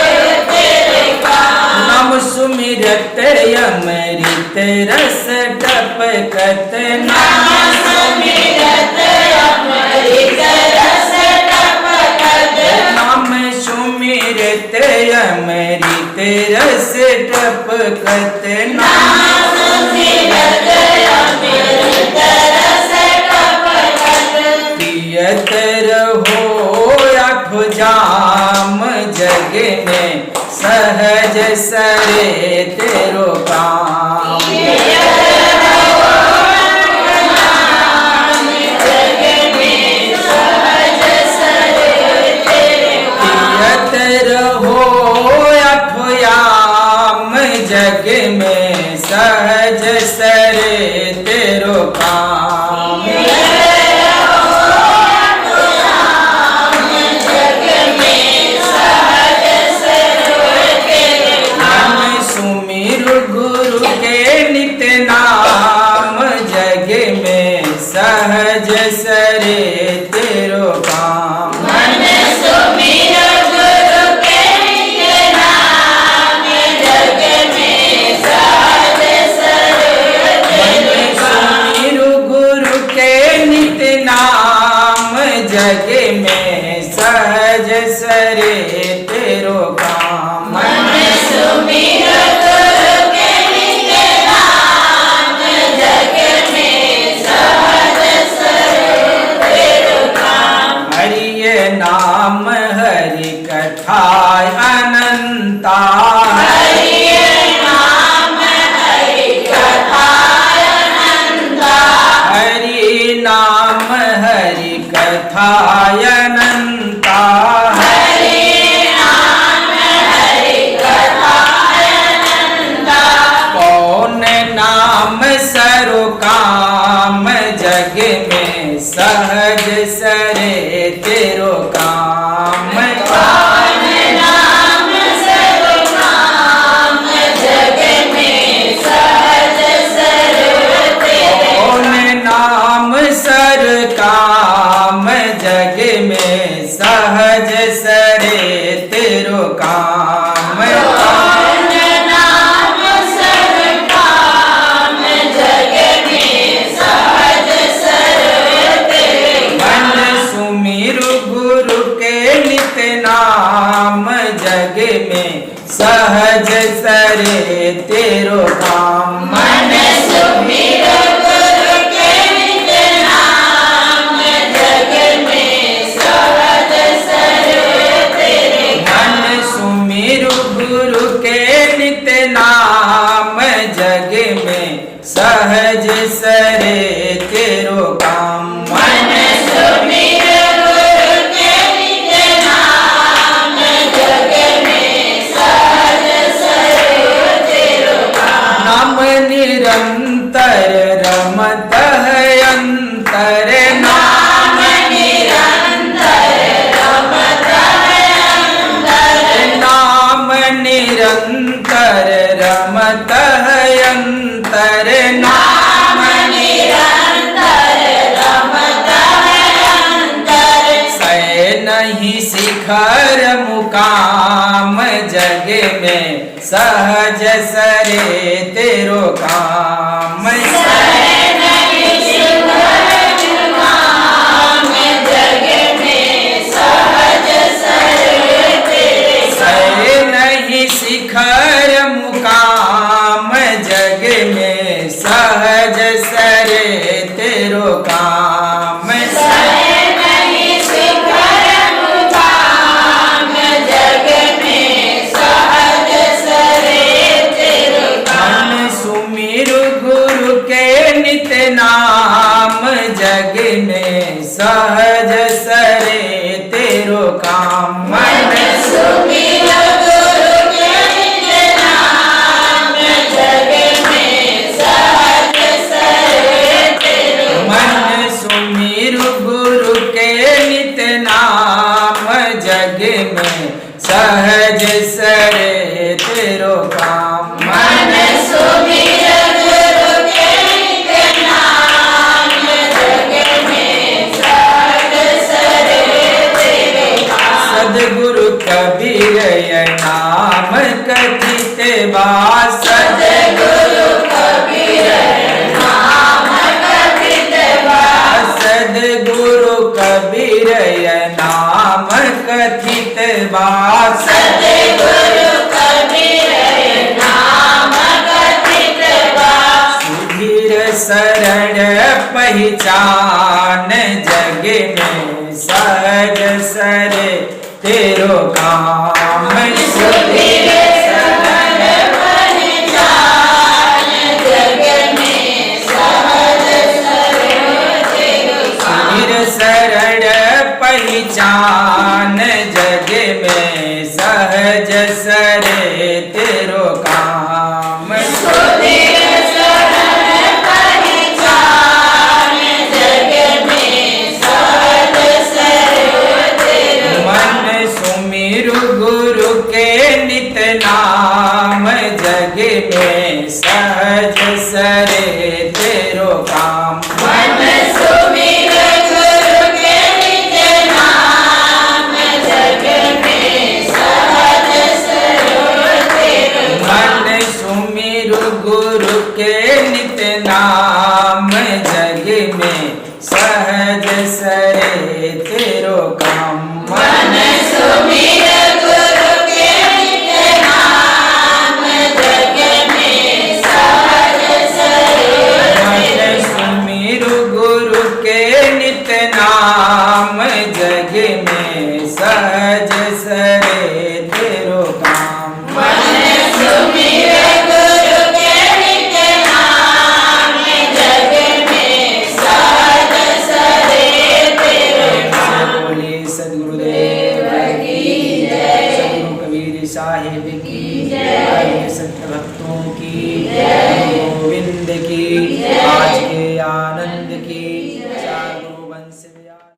तेरे काम। नाम सुमिरत अमृत रस टपकत, नाम सुमिरत अमृत रस टपकत। नाम सुमिरत अमृत रस टपकत, नाम सुमिरत अमृत रस टपकत। पियत रहो आठ जाम, जग में सहज सरे तेरो काम। पियत रहो अठयाम, जग में सहज सरे तेरो काम। नाम सुमिरु गुरु के नित्य नाम, जग में सहज सरे तेरो काम। मन सुमिरो गुरु के नित्य नाम, जग में सहज सरे तेरे काम। सुमिरु गुरु के नित्य नाम, जग में सहज सरे तेरो काम। मन सुमिरो गुरु के नित्य नाम, जग में सहज सरे तेरे काम। हरि नाम हरि कथा अनंता, हरि नाम हरि कथा अनंता। हरि नाम हरि कथा अनंता। हरि नाम हरि कथा अनंता। कौन नाम सरो काम, जग में सहज सरे तेरो काम। कौन नाम सर्वनाम, जग में सहज सरे तेरे कौन नाम सर काम, जग में सहज सरे तेरो काम। कौन नाम सर्वनाम, जग में सहज सरे तेरे मन सुमिरु गुरु के नित्य नाम, जग में सहज सरे तेरो काम। मन सुमिरो गुरु के नित्य नाम, जग में सहज सरे तेरे मन सुमिरु गुरु के नित्य नाम, जग में सहज सरे तेरो काम। मन सुमिरो गुरु के नित्य नाम, जग में सहज सरे तेरे काम। नाम निरंतर रमत है अंतर, नाम निरंतर रमत है अंतर। नाम निरंतर रमत है अंतर। नाम निरंतर रमत है अंतर। सै नहीं शिखर मुकाम, जग में सहज सरे तेरो काम। सै नहीं शिखर मुकाम, जग में सहज सरे तेरे सै नहीं शिखर मुकाम, जग में सहज सरे तेरो काम। सै नहीं शिखर मुकाम, जग में सहज सरे तेरे काम। मन सुमिरु गुरु के पहचान जग में सहज सरे तेरो काम। सुधीर शरण पहचान जग में सहज सरे तेरो काम। सुधीर शरण पहचान जग में सहज सरे तेरो काम। सुधीर शरण पहचान जग में सहज सरे तेरो काम। मन सुमिरु गुरु के नित नाम जग में सहज सरे तेरो काम। मन सुमिर गुरु के नित नाम जग में सहज सरे तेरो काम। मन सुमिरु गुरु के नित नाम जग में सहज सरे तेरो काम। मन सुमिर गुरु के नित नाम जग में सहज सरे मन सुमिरु गुरु के नित नाम जग में सहज सरे तेरो काम। मन सुमिर गुरु के नित नाम जग में सहज सरे तेरो काम। बोले सद्गुरुदेव की जय। सद्गुरु कबीर साहिब की जय। सत्य भक्तों की जय। गोविंद की जय। आज के आनंद